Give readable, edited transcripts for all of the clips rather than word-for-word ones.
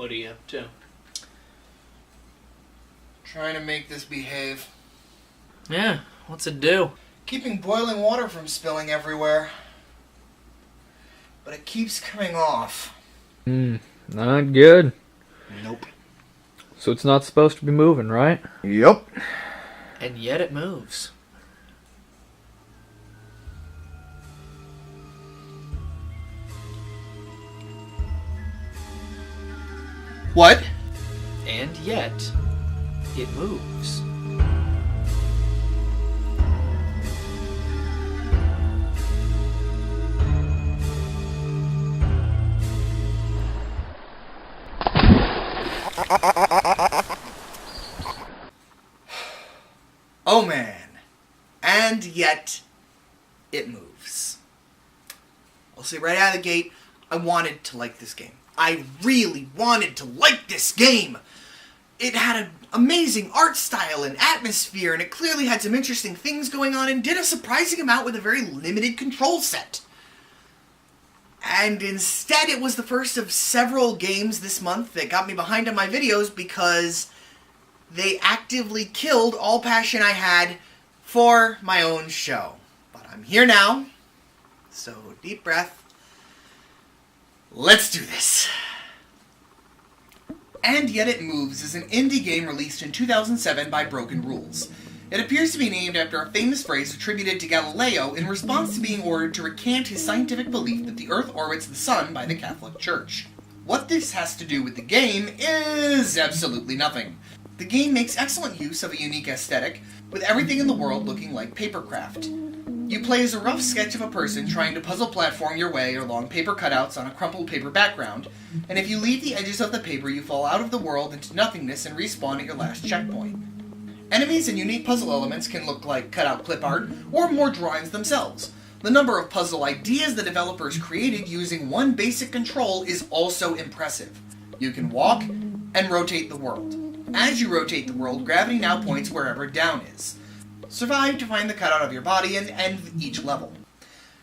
What are you up to? Trying to make this behave. Yeah, what's it do? Keeping boiling water from spilling everywhere. But it keeps coming off. Not good. Nope. So it's not supposed to be moving, right? Yep. And yet it moves. What? And yet it moves. Oh man. And yet it moves. I'll say right out of the gate, I wanted to like this game. I really wanted to like this game. It had an amazing art style and atmosphere, and it clearly had some interesting things going on, and did a surprising amount with a very limited control set. And instead, it was the first of several games this month that got me behind on my videos because they actively killed all passion I had for my own show. But I'm here now, so deep breath. Let's do this. And Yet It Moves is an indie game released in 2007 by Broken Rules. It appears to be named after a famous phrase attributed to Galileo in response to being ordered to recant his scientific belief that the Earth orbits the Sun by the Catholic Church. What this has to do with the game is absolutely nothing. The game makes excellent use of a unique aesthetic, with everything in the world looking like papercraft. You play as a rough sketch of a person trying to puzzle platform your way along paper cutouts on a crumpled paper background, and if you leave the edges of the paper, you fall out of the world into nothingness and respawn at your last checkpoint. Enemies and unique puzzle elements can look like cutout clip art, or more drawings themselves. The number of puzzle ideas the developers created using one basic control is also impressive. You can walk and rotate the world. As you rotate the world, gravity now points wherever down is. Survive to find the cutout of your body and end each level.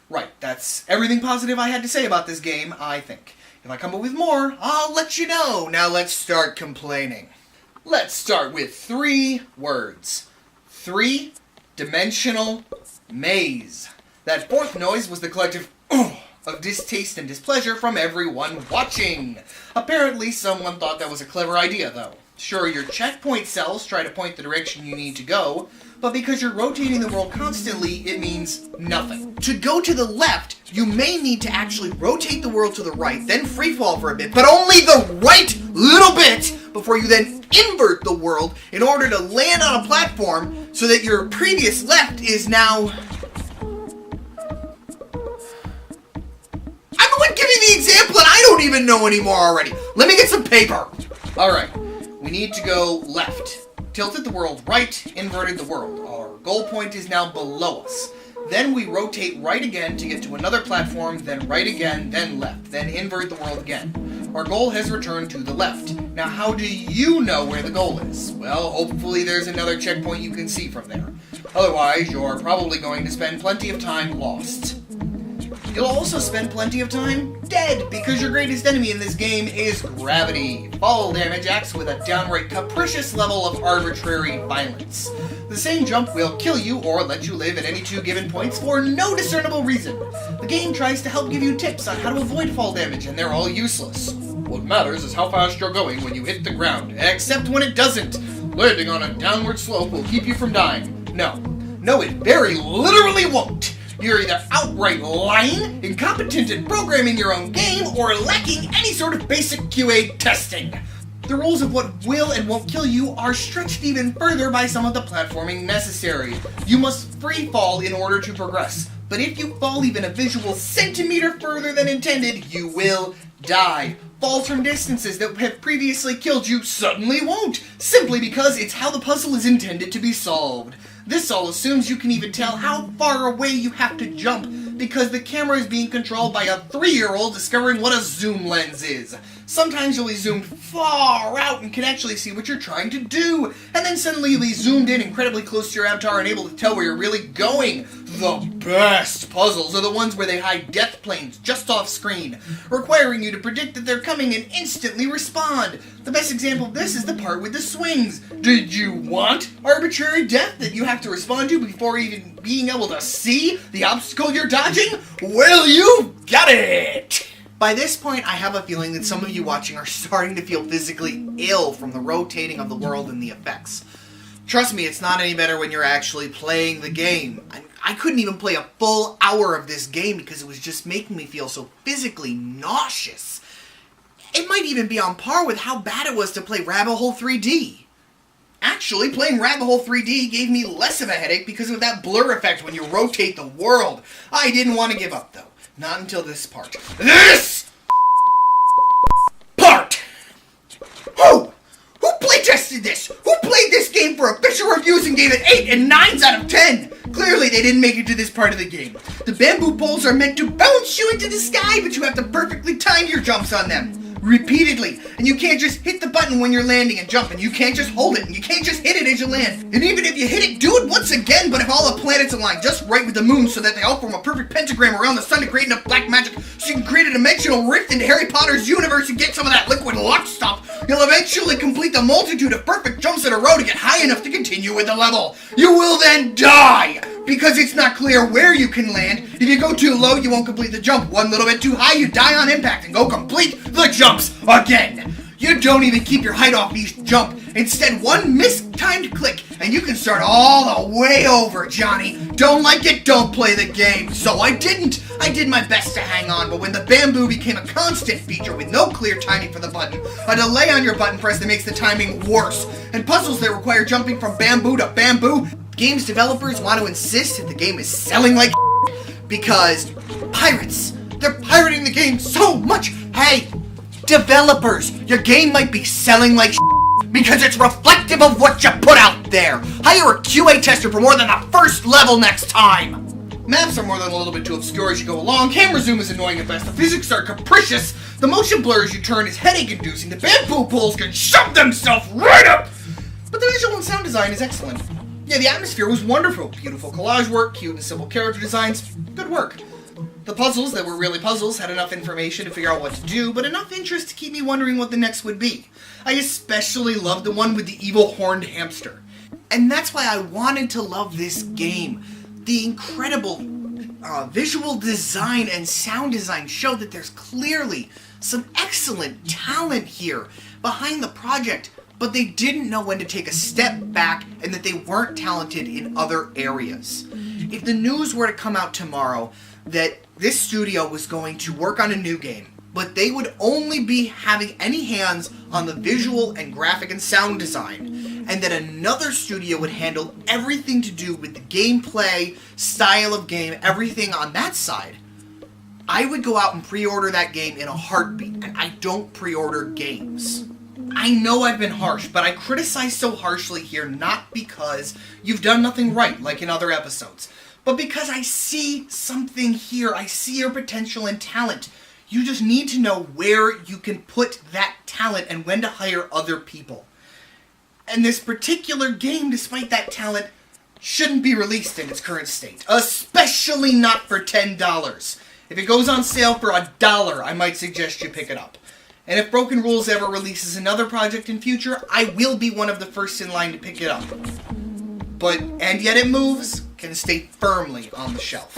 Right, that's everything positive I had to say about this game, I think. If I come up with more, I'll let you know. Now let's start complaining. Let's start with 3 words. 3-dimensional maze. That fourth noise was the collective of distaste and displeasure from everyone watching. Apparently someone thought that was a clever idea, though. Sure, your checkpoint cells try to point the direction you need to go, but because you're rotating the world constantly, it means nothing. To go to the left, you may need to actually rotate the world to the right, then freefall for a bit, but only the right little bit before you then invert the world in order to land on a platform so that your previous left is now... I'm the one giving the example and I don't even know anymore already. Let me get some paper. Alright, we need to go left. Tilted the world right, inverted the world. Our goal point is now below us. Then we rotate right again to get to another platform, then right again, then left, then invert the world again. Our goal has returned to the left. Now how do you know where the goal is? Well, hopefully there's another checkpoint you can see from there. Otherwise, you're probably going to spend plenty of time lost. You'll also spend plenty of time dead, because your greatest enemy in this game is gravity. Fall damage acts with a downright capricious level of arbitrary violence. The same jump will kill you or let you live at any 2 given points for no discernible reason. The game tries to help give you tips on how to avoid fall damage, and they're all useless. What matters is how fast you're going when you hit the ground, except when it doesn't. Landing on a downward slope will keep you from dying. No, it very literally won't. You're either outright lying, incompetent in programming your own game, or lacking any sort of basic QA testing. The rules of what will and won't kill you are stretched even further by some of the platforming necessary. You must free fall in order to progress, but if you fall even a visual centimeter further than intended, you will die. Falls from distances that have previously killed you suddenly won't, simply because it's how the puzzle is intended to be solved. This all assumes you can even tell how far away you have to jump, because the camera is being controlled by a 3-year-old discovering what a zoom lens is. Sometimes you'll be zoomed far out and can actually see what you're trying to do, and then suddenly you'll be zoomed in incredibly close to your avatar and able to tell where you're really going. The best puzzles are the ones where they hide death planes just off screen, requiring you to predict that they're coming and instantly respond. The best example of this is the part with the swings. Did you want arbitrary death that you have to respond to before even being able to see the obstacle you're dodging? Well, you've got it! By this point, I have a feeling that some of you watching are starting to feel physically ill from the rotating of the world and the effects. Trust me, it's not any better when you're actually playing the game. I couldn't even play a full hour of this game because it was just making me feel so physically nauseous. It might even be on par with how bad it was to play Rabbit Hole 3D. Actually, playing Rabbit Hole 3D gave me less of a headache because of that blur effect when you rotate the world. I didn't want to give up, though. Not until this part. This part! Who playtested this? Who played this game for official reviews and gave it 8 and 9s out of 10? Clearly they didn't make it to this part of the game. The bamboo poles are meant to bounce you into the sky, but you have to perfectly time your jumps on them. Repeatedly, and you can't just hit the button when you're landing and jump, and you can't just hold it, and you can't just hit it as you land. And even if you hit it, do it once again, but if all the planets align just right with the moon so that they all form a perfect pentagram around the sun to create enough black magic so you can create a dimensional rift into Harry Potter's universe and get some of that liquid luck stuff, you'll eventually complete the multitude of perfect jumps in a row to get high enough to continue with the level. You will then die! Because it's not clear where you can land. If you go too low, you won't complete the jump. One little bit too high, you die on impact and go complete the jumps again. You don't even keep your height off each jump. Instead, one mistimed click, and you can start all the way over, Johnny. Don't like it, don't play the game. So I didn't. I did my best to hang on, but when the bamboo became a constant feature with no clear timing for the button, a delay on your button press that makes the timing worse, and puzzles that require jumping from bamboo to bamboo, games developers want to insist that the game is selling like because pirates, they're pirating the game so much. Hey, developers, your game might be selling like because it's reflective of what you put out there. Hire a QA tester for more than the first level next time. Maps are more than a little bit too obscure as you go along. Camera zoom is annoying at best. The physics are capricious. The motion blur as you turn is headache-inducing. The bamboo poles can shove themselves right up. But the visual and sound design is excellent. Yeah, the atmosphere was wonderful. Beautiful collage work, cute and simple character designs. Good work. The puzzles that were really puzzles had enough information to figure out what to do, but enough interest to keep me wondering what the next would be. I especially loved the one with the evil horned hamster. And that's why I wanted to love this game. The incredible visual design and sound design show that there's clearly some excellent talent here behind the project, but they didn't know when to take a step back and that they weren't talented in other areas. If the news were to come out tomorrow that this studio was going to work on a new game, but they would only be having any hands on the visual and graphic and sound design, and that another studio would handle everything to do with the gameplay, style of game, everything on that side, I would go out and pre-order that game in a heartbeat, and I don't pre-order games. I know I've been harsh, but I criticize so harshly here not because you've done nothing right, like in other episodes, but because I see something here. I see your potential and talent. You just need to know where you can put that talent and when to hire other people. And this particular game, despite that talent, shouldn't be released in its current state, especially not for $10. If it goes on sale for $1, I might suggest you pick it up. And if Broken Rules ever releases another project in future, I will be one of the first in line to pick it up. But And Yet It Moves can stay firmly on the shelf.